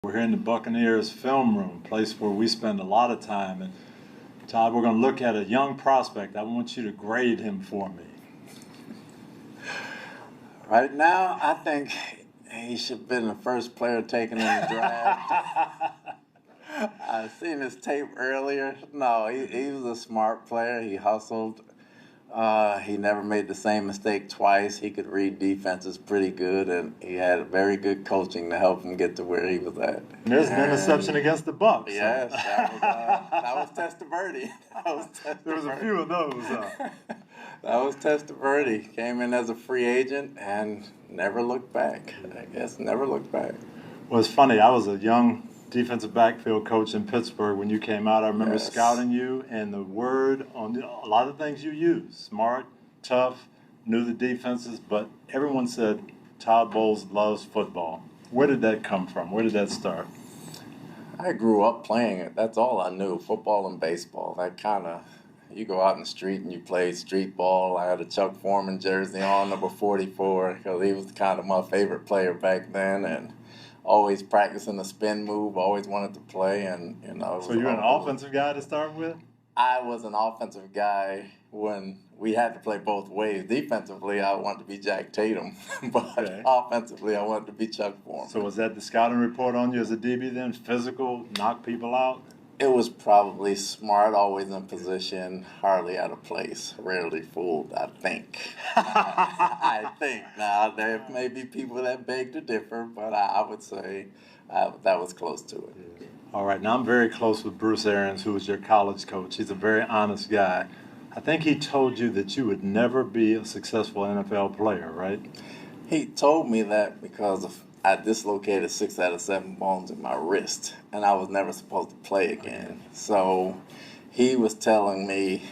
We're here in the Buccaneers film room, place where we spend a lot of time. And Todd, we're going to look at a young prospect. I want you to grade him for me. Right now, I think he should have been the first player taken in the draft. I've seen his tape earlier. No, he was a smart player. He hustled. He never made the same mistake twice. He could read defenses pretty good, and he had very good coaching to help him get to where he was at. And there's an interception against the Bucs. Yes, that was Testaverde. There was a few of those. That was Testaverde. Came in as a free agent and never looked back. I guess never looked back. Well, it's funny. I was a young defensive backfield coach in Pittsburgh when you came out. I remember scouting you, and the word on a lot of things you used: smart, tough, knew the defenses. But everyone said Todd Bowles loves football. Where did that come from? Where did that start? I grew up playing it. That's all I knew: football and baseball. That kind of, you go out in the street and you play street ball. I had a Chuck Foreman jersey on, number 44, because he was kind of my favorite player back then, and always practicing the spin move, always wanted to play, and So you're an offensive guy to start with? I was an offensive guy when we had to play both ways. Defensively, I wanted to be Jack Tatum, but offensively, I wanted to be Chuck Foreman. So was that the scouting report on you as a DB then? Physical, knock people out? It was probably smart, always in position, hardly out of place, rarely fooled, I think. I think. Now, there may be people that beg to differ, but I would say that was close to it. All right, now I'm very close with Bruce Arians, who was your college coach. He's a very honest guy. I think he told you that you would never be a successful NFL player, right? He told me that because I dislocated 6 out of 7 bones in my wrist, and I was never supposed to play again. So he was telling me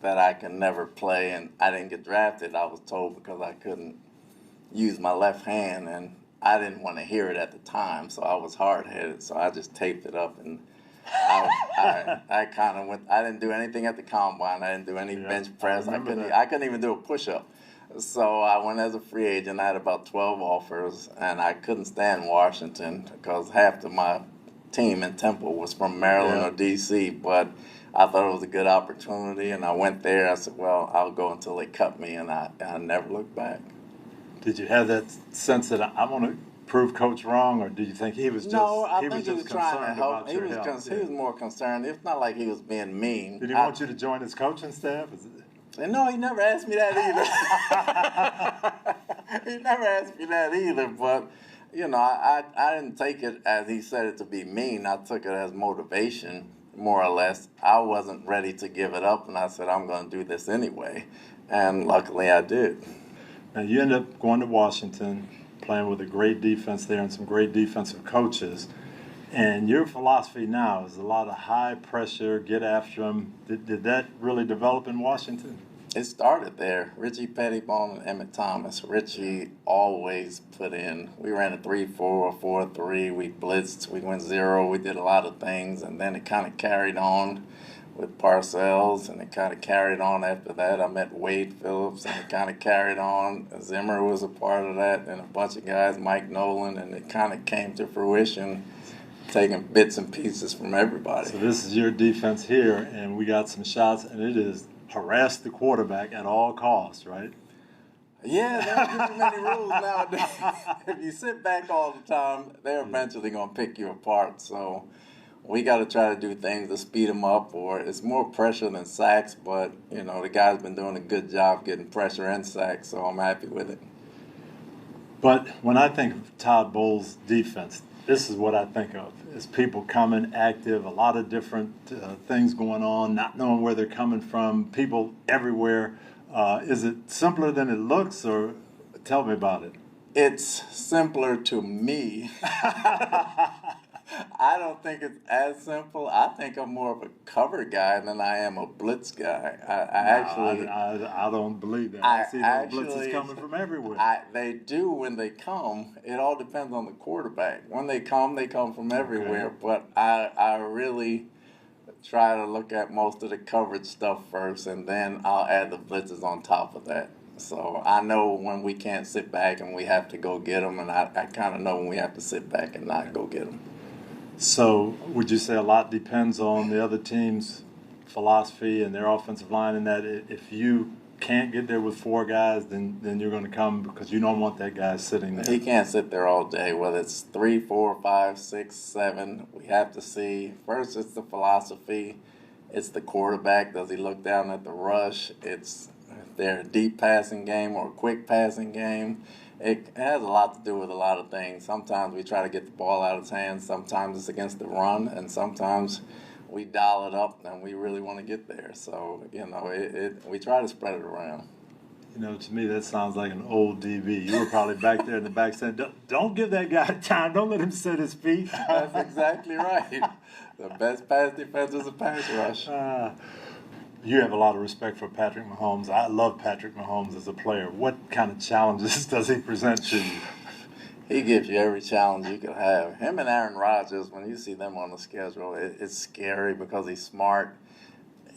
that I could never play, and I didn't get drafted, I was told, because I couldn't use my left hand, and I didn't want to hear it at the time, so I was hard-headed, so I just taped it up, and I kind of went. I didn't do anything at the combine. I didn't do any bench press. I couldn't even do a push-up. So I went as a free agent. I had about 12 offers, and I couldn't stand Washington because half of my team in Temple was from Maryland or D.C., but I thought it was a good opportunity, and I went there. I said, well, I'll go until they cut me, and I never looked back. Did you have that sense that I want to prove Coach wrong, or did you think he was just I think he was trying to help. He was more concerned. It's not like he was being mean. Did he want you to join his coaching staff? No, he never asked me that either. He never asked me that either, but, I didn't take it as he said it to be mean. I took it as motivation, more or less. I wasn't ready to give it up, and I said, I'm going to do this anyway, and luckily I did. Now, you ended up going to Washington, playing with a great defense there and some great defensive coaches. And your philosophy now is a lot of high pressure, get after them. Did that really develop in Washington? It started there. Richie Pettibone and Emmett Thomas. Richie always put in. We ran a 3-4 or 4-3. We blitzed. We went zero. We did a lot of things. And then it kind of carried on with Parcells, and it kind of carried on after that. I met Wade Phillips, and it kind of carried on. Zimmer was a part of that, and a bunch of guys, Mike Nolan, and it kind of came to fruition, taking bits and pieces from everybody. So this is your defense here, and we got some shots, and it is harass the quarterback at all costs, right? Yeah, they don't give you many rules nowadays. If you sit back all the time, they're eventually going to pick you apart. So we got to try to do things to speed them up, or it's more pressure than sacks, but, the guy's been doing a good job getting pressure and sacks, so I'm happy with it. But when I think of Todd Bowles' defense, this is what I think of. It's people coming active, a lot of different things going on, not knowing where they're coming from, people everywhere. Is it simpler than it looks, or tell me about it? It's simpler to me. I don't think it's as simple. I think I'm more of a cover guy than I am a blitz guy. I don't believe that. I see those blitzes coming from everywhere. They do when they come. It all depends on the quarterback. When they come from everywhere. Okay. But I really try to look at most of the coverage stuff first, and then I'll add the blitzes on top of that. So I know when we can't sit back and we have to go get them, and I kind of know when we have to sit back and not go get them. So would you say a lot depends on the other team's philosophy and their offensive line, and that if you can't get there with 4 guys, then you're going to come because you don't want that guy sitting there? He can't sit there all day, whether it's 3, 4, 5, 6, 7. We have to see. First, it's the philosophy. It's the quarterback. Does he look down at the rush? It's their deep passing game or quick passing game. It has a lot to do with a lot of things. Sometimes we try to get the ball out of his hands. Sometimes it's against the run, and sometimes we dial it up and we really want to get there. So, we try to spread it around. To me, that sounds like an old DB. You were probably back there in the back saying, don't give that guy time. Don't let him sit his feet. That's exactly right. The best pass defense is a pass rush. You have a lot of respect for Patrick Mahomes. I love Patrick Mahomes as a player. What kind of challenges does he present to you? He gives you every challenge you could have. Him and Aaron Rodgers, when you see them on the schedule, it's scary because he's smart.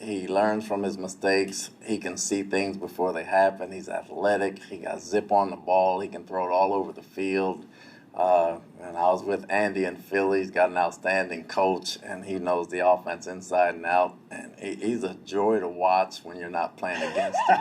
He learns from his mistakes. He can see things before they happen. He's athletic. He got zip on the ball. He can throw it all over the field. And I was with Andy in Philly. He's got an outstanding coach, and he knows the offense inside and out. And he's a joy to watch when you're not playing against him.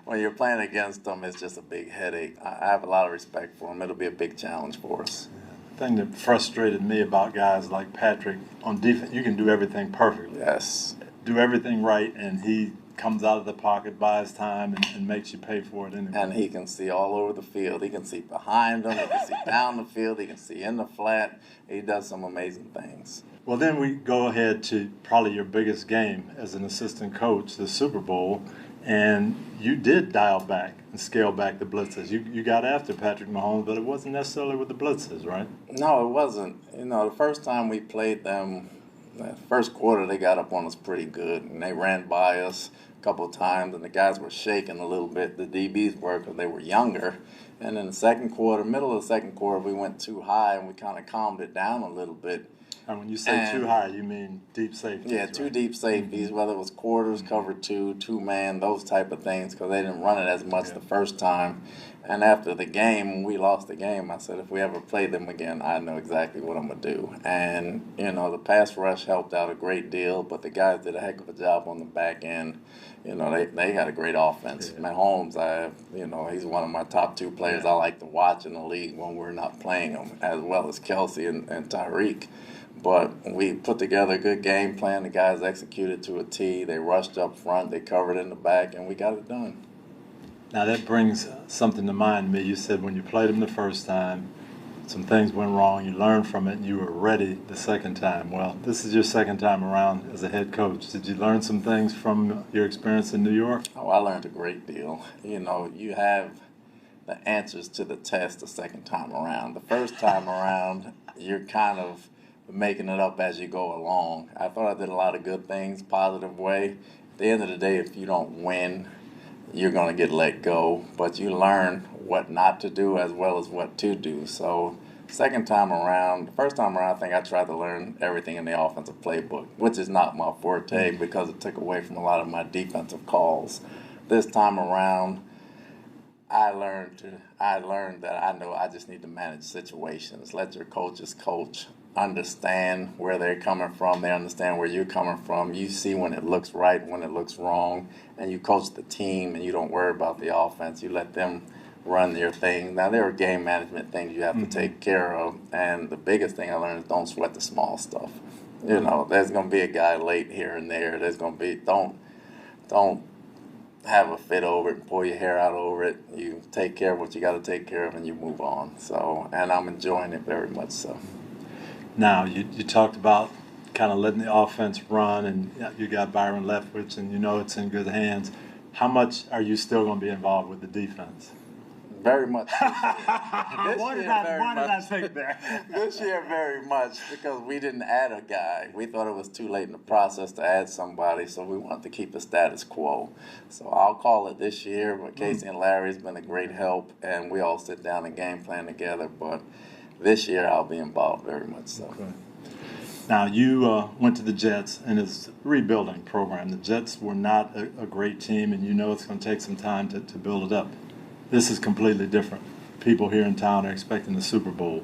When you're playing against him, it's just a big headache. I have a lot of respect for him. It'll be a big challenge for us. The thing that frustrated me about guys like Patrick, on defense, you can do everything perfectly. Yes. Do everything right, and he comes out of the pocket, buys time, and makes you pay for it anyway. And he can see all over the field. He can see behind him. He can see down the field. He can see in the flat. He does some amazing things. Well, then we go ahead to probably your biggest game as an assistant coach, the Super Bowl, and you did dial back and scale back the blitzes. You got after Patrick Mahomes, but it wasn't necessarily with the blitzes, right? No, it wasn't. The first time we played them, the first quarter, they got up on us pretty good, and they ran by us a couple of times, and the guys were shaking a little bit. The DBs were, because they were younger. And in the second quarter, middle of the second quarter, we went too high, and we kind of calmed it down a little bit. And when you say too high, you mean deep safeties? Yeah, 2 deep safeties, whether it was quarters, cover 2, 2-man, those type of things, because they didn't run it as much the first time. And after the game, when we lost the game, I said, if we ever play them again, I know exactly what I'm going to do. And, the pass rush helped out a great deal, but the guys did a heck of a job on the back end. They had a great offense. Yeah. Mahomes, he's one of my top 2 players I like to watch in the league when we're not playing him, as well as Kelsey and Tirico. But we put together a good game plan. The guys executed to a T. They rushed up front. They covered in the back, and we got it done. Now, that brings something to mind to me. You said when you played him the first time, some things went wrong. You learned from it, and you were ready the second time. Well, this is your second time around as a head coach. Did you learn some things from your experience in New York? Oh, I learned a great deal. You have the answers to the test the second time around. The first time around, you're kind of making it up as you go along. I thought I did a lot of good things, positive way. At the end of the day, if you don't win, you're going to get let go. But you learn what not to do as well as what to do. So second time around, the first time around, I think I tried to learn everything in the offensive playbook, which is not my forte because it took away from a lot of my defensive calls. This time around, I learned that I know I just need to manage situations. Let your coaches coach. Understand where they're coming from. They understand where you're coming from. You see when it looks right, when it looks wrong, and you coach the team, and you don't worry about the offense. You let them run their thing. Now, there are game management things you have to take care of, and the biggest thing I learned is don't sweat the small stuff. There's going to be a guy late here and there. There's going to be, don't have a fit over it and pull your hair out over it. You take care of what you got to take care of, and you move on. So, and I'm enjoying it very much so. Now, you talked about kind of letting the offense run, and you got Byron Leftwich, and it's in good hands. How much are you still going to be involved with the defense? Very much. Why did I think that? This year, very much, because we didn't add a guy. We thought it was too late in the process to add somebody, so we wanted to keep the status quo. So I'll call it this year, but Casey and Larry's been a great help, and we all sit down and game plan together, but this year, I'll be involved very much so. Okay. Now, you went to the Jets, and it's a rebuilding program. The Jets were not a great team, and it's going to take some time to build it up. This is completely different. People here in town are expecting the Super Bowl.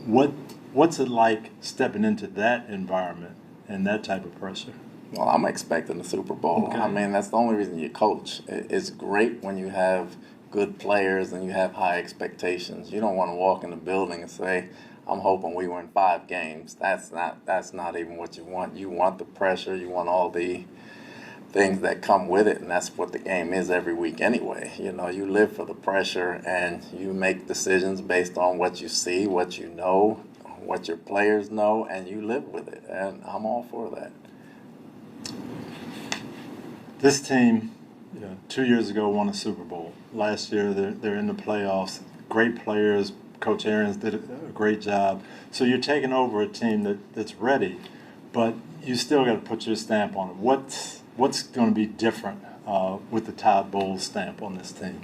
What What's it like stepping into that environment and that type of pressure? Well, I'm expecting the Super Bowl. Okay. I mean, that's the only reason you coach. It's great when you have good players and you have high expectations. You don't want to walk in the building and say, I'm hoping we win 5 games. That's not even what you want. You want the pressure. You want all the things that come with it, and that's what the game is every week anyway. You know, you live for the pressure, and you make decisions based on what you see, what you know, what your players know, and you live with it, and I'm all for that. This team, 2 years ago, won a Super Bowl. Last year, they're in the playoffs. Great players. Coach Arians did a great job. So you're taking over a team that's ready, but you still got to put your stamp on it. What's going to be different with the Todd Bowles stamp on this team?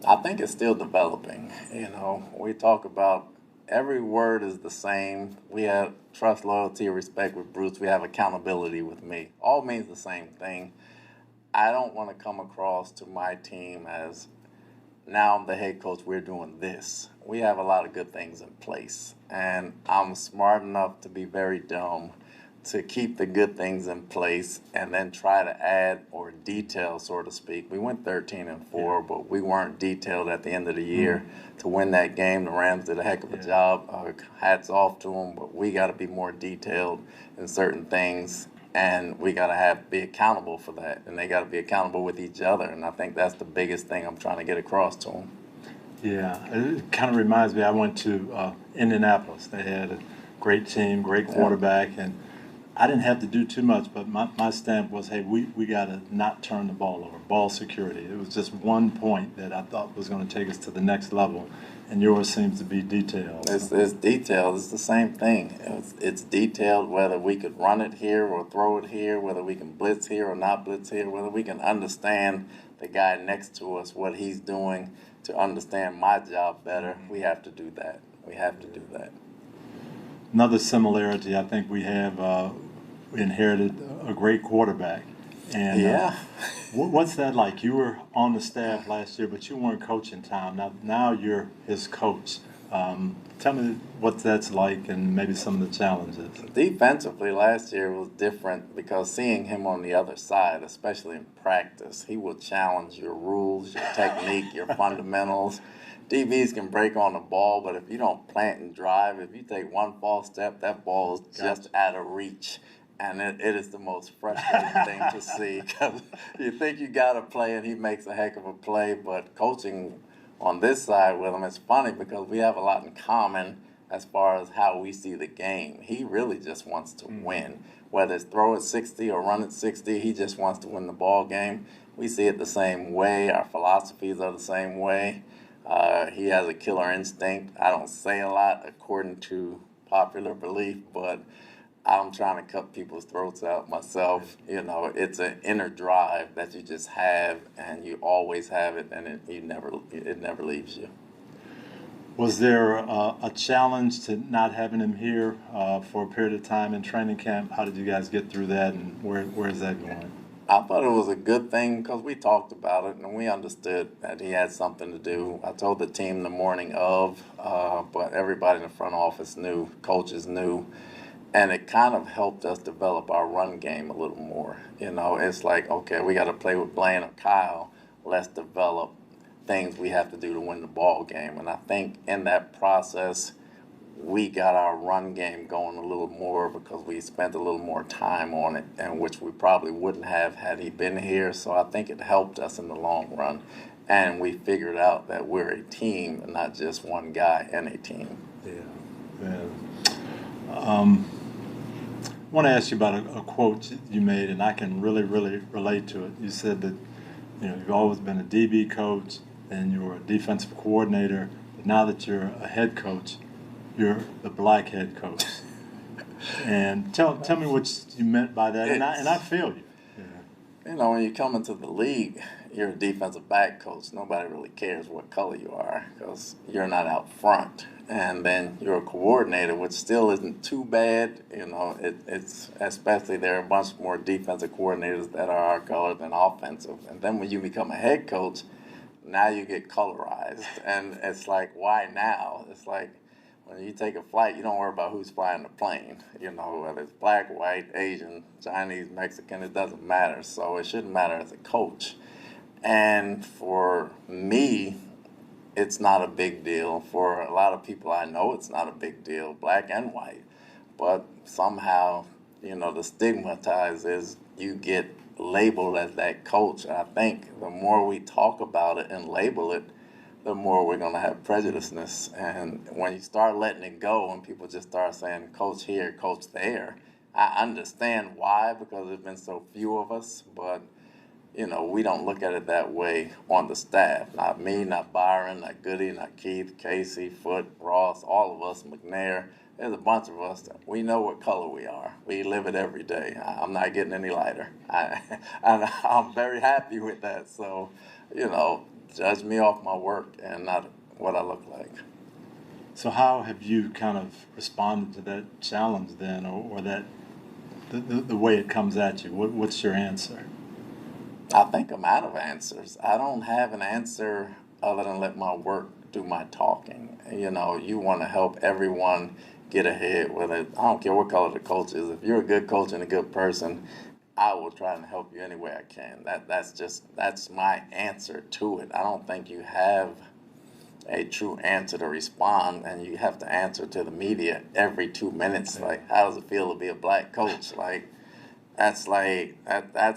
I think it's still developing. You know, we talk about every word is the same. We have trust, loyalty, respect with Bruce. We have accountability with me. All means the same thing. I don't want to come across to my team as, now I'm the head coach, we're doing this. We have a lot of good things in place. And I'm smart enough to be very dumb to keep the good things in place and then try to add or detail, so to speak. We went 13-4, but we weren't detailed at the end of the year to win that game. The Rams did a heck of a job. Hats off to them, but we got to be more detailed in certain things, and we got to be accountable for that, and they got to be accountable with each other, and I think that's the biggest thing I'm trying to get across to them. Yeah, it kind of reminds me, I went to Indianapolis. They had a great team, great quarterback, and I didn't have to do too much, but my stamp was, hey, we got to not turn the ball over, ball security. It was just one point that I thought was going to take us to the next level, and yours seems to be detailed. It's detailed. It's the same thing. It's detailed whether we could run it here or throw it here, whether we can blitz here or not blitz here, whether we can understand the guy next to us, what he's doing to understand my job better. We have to do that. We have to do that. Another similarity, I think we have we inherited a great quarterback. And what's that like? You were on the staff last year, but you weren't coaching Tom. Now you're his coach. Tell me what that's like and maybe some of the challenges. Defensively, last year was different because seeing him on the other side, especially in practice, he will challenge your rules, your technique, your fundamentals. DBs can break on the ball, but if you don't plant and drive, if you take one false step, that ball is just out of reach. And it is the most frustrating thing to see because you think you got to play and he makes a heck of a play, but coaching on this side with him, it's funny because we have a lot in common as far as how we see the game. He really just wants to win. Whether it's throw at 60 or run at 60, he just wants to win the ball game. We see it the same way. Our philosophies are the same way. He has a killer instinct. I don't say a lot according to popular belief, but I'm trying to cut people's throats out myself. You know, it's an inner drive that you just have, and you always have it, and it never leaves you. Was there a challenge to not having him here for a period of time in training camp? How did you guys get through that, and where is that going? I thought it was a good thing because we talked about it and we understood that he had something to do. I told the team the morning of, but everybody in the front office knew, coaches knew, and it kind of helped us develop our run game a little more. You know, it's like, okay, we got to play with Blaine or Kyle. Let's develop things we have to do to win the ball game. And I think in that process, we got our run game going a little more because we spent a little more time on it, and which we probably wouldn't have had he been here. So I think it helped us in the long run. And we figured out that we're a team and not just one guy in a team. Yeah. I want to ask you about a quote you made, and I can really relate to it. You said that you've always been a DB coach and you were a defensive coordinator, but now that you're a head coach, you're the black head coach. And tell me what you meant by that, and I feel you. Yeah. You know, when you come into the league, you're a defensive back coach. Nobody really cares what color you are because you're not out front. And then you're a coordinator, which still isn't too bad. You know, it's especially there are a bunch more defensive coordinators that are our color than offensive. And then when you become a head coach, now you get colorized. And it's like, why now? It's like, when you take a flight, you don't worry about who's flying the plane. You know, whether it's black, white, Asian, Chinese, Mexican, it doesn't matter. So it shouldn't matter as a coach. And for me, it's not a big deal. For a lot of people I know, it's not a big deal, black and white. But somehow, you know, the stigmatized is you get labeled as that coach. And I think the more we talk about it and label it, the more we're going to have prejudiceness. And when you start letting it go and people just start saying, coach here, coach there, I understand why, because there's been so few of us, but, you know, we don't look at it that way on the staff. Not me, not Byron, not Goody, not Keith, Casey, Foote, Ross, all of us, McNair. There's a bunch of us that we know what color we are. We live it every day. I'm not getting any lighter. I'm very happy with that. So, you know, judge me off my work and not what I look like. So how have you kind of responded to that challenge then, or that the way it comes at you? What's your answer? I think I'm out of answers. I don't have an answer other than let my work do my talking. You know, you want to help everyone get ahead, whether, I don't care what color the coach is. If you're a good coach and a good person, I will try and help you any way I can. That's my answer to it. I don't think you have a true answer to respond, and you have to answer to the media every 2 minutes. Like, how does it feel to be a black coach? That's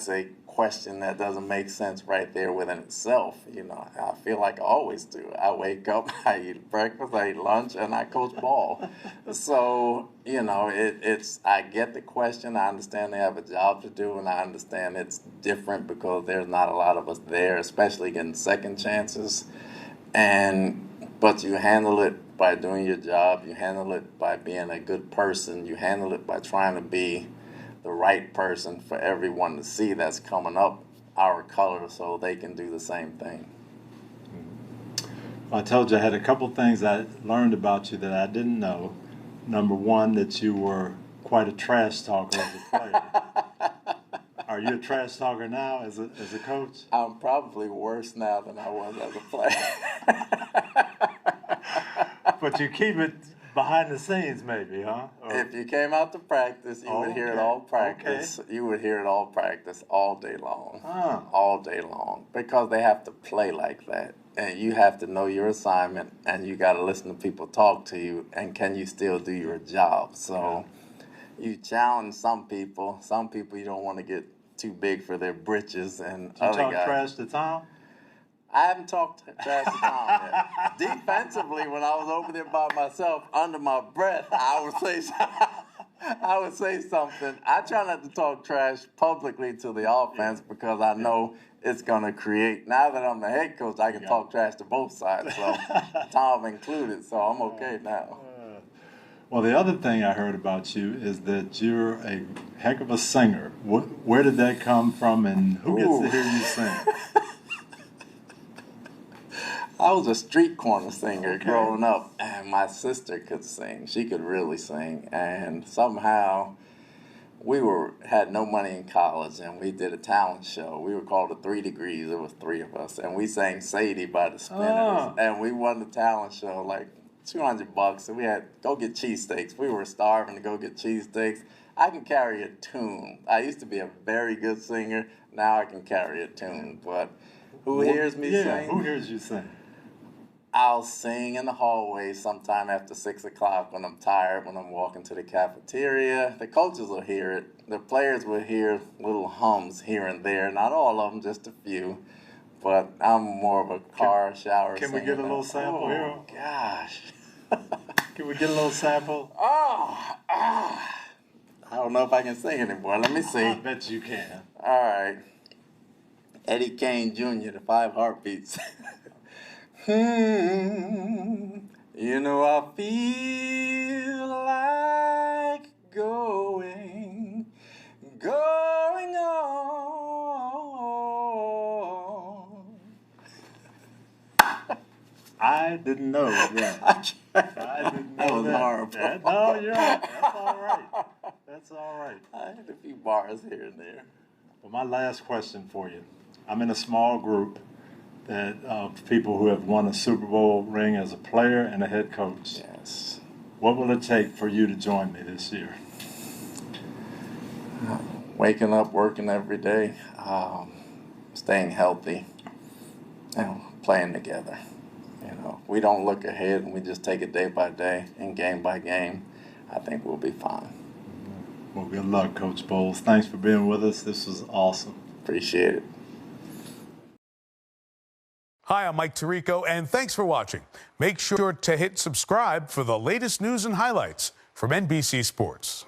a question that doesn't make sense right there within itself. You know, I feel like I always do. I wake up, I eat breakfast, I eat lunch, and I coach ball. So, you know, I get the question. I understand they have a job to do, and I understand it's different because there's not a lot of us there, especially getting second chances. But you handle it by doing your job. You handle it by being a good person. You handle it by trying to be the right person for everyone to see that's coming up our color so they can do the same thing. I told you I had a couple things I learned about you that I didn't know. Number one, that you were quite a trash talker as a player. Are you a trash talker now as a coach? I'm probably worse now than I was as a player. But you keep it behind the scenes, maybe, huh? If you came out to practice, you would hear it all practice. Okay. You would hear it all practice all day long. All day long. Because they have to play like that. And you have to know your assignment, and you got to listen to people talk to you, and can you still do your job? So you challenge some people. Some people you don't want to get too big for their britches. And you talk trash to Tom? I haven't talked trash to Tom yet. Defensively, when I was over there by myself, under my breath, I would say something. I try not to talk trash publicly to the offense because I know it's going to create. Now that I'm the head coach, I can talk trash to both sides, so Tom included, so I'm okay now. Well, the other thing I heard about you is that you're a heck of a singer. Where did that come from, and who gets to hear you sing? I was a street corner singer growing up, and my sister could sing. She could really sing, and somehow we had no money in college, and we did a talent show. We were called the 3 Degrees. There was 3 of us, and we sang Sadie by the Spinners, and we won the talent show, like $200, and we had go get cheesesteaks. We were starving to go get cheesesteaks. I can carry a tune. I used to be a very good singer. Now I can carry a tune, but who hears me sing? Who hears you sing? I'll sing in the hallway sometime after 6 o'clock when I'm tired, when I'm walking to the cafeteria. The coaches will hear it. The players will hear little hums here and there. Not all of them, just a few. But I'm more of a car shower singer. Can we get a little sample here? Oh, gosh. Can we get a little sample? I don't know if I can sing anymore. Let me see. I bet you can. All right. Eddie Kane Jr., the 5 Heartbeats. You know, I feel like going on. I didn't know that. I didn't know that. Horrible. No, you're right. That's all right. That's all right. I had a few bars here and there. Well, my last question for you. I'm in a small group that of people who have won a Super Bowl ring as a player and a head coach. Yes. What will it take for you to join me this year? Waking up, working every day, staying healthy, playing together. We don't look ahead and we just take it day by day and game by game. I think we'll be fine. Well, good luck, Coach Bowles. Thanks for being with us. This was awesome. Appreciate it. Hi, I'm Mike Tirico, and thanks for watching. Make sure to hit subscribe for the latest news and highlights from NBC Sports.